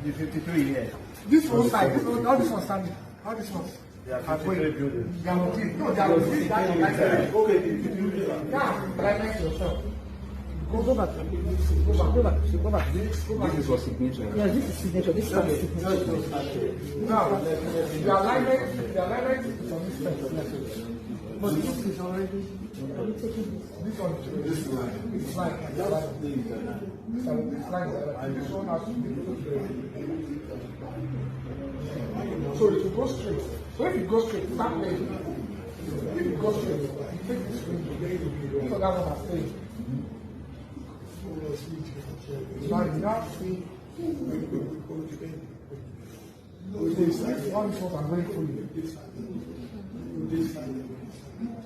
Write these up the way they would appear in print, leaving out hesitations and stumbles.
The 53 here. This one side, this one, all this one standing. All this one. They are 53 buildings. They are moving. No, they are moving. Now, alignment yourself. Go back. Go back. This is your signature. Yes, this is signature. This is your signature. Now, the alignment is on this side. But this is already. This one, this line. This line. This line. And this one has to be. So it will go straight. So if you go straight, start playing. If you go straight, you take this ring. So that one has stayed. Now you now see all these ones are going fully.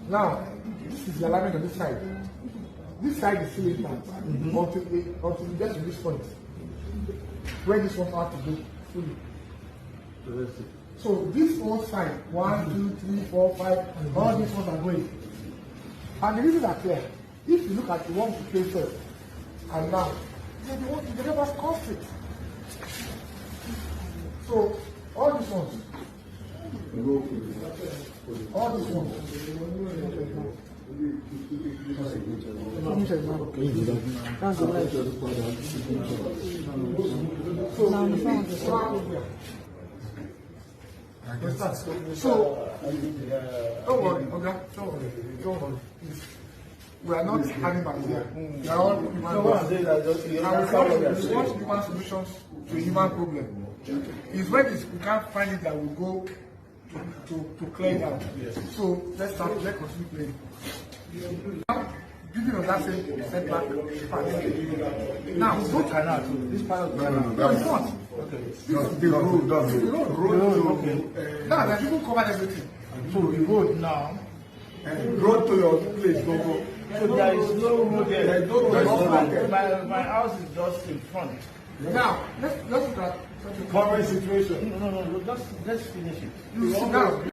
Now, this is the alignment on this side. This side is still intact until you get to this point where this one has to go fully. So this one side, 1, 2, 3, 4, 5, all these ones are going. And the reasons are clear. If you look at the one to play first, and now, they never caused it. So, all these ones, that's the right. So, don't worry, okay? Don't worry. We are not having back here. We are all human beings. We want human solutions to human problem. It's when we can't find it that we go to clear it out. So let's continue playing. Building on that same setback part. Now, go canal. This part of the canal. No, it's not. Okay. This is the road. The road. Okay. Now, the people covered everything. So the road now. Road to your place, go. So there is no road there. There is no road. My house is just in front. Now, let's look at Current situation. No. Let's finish it. You see now.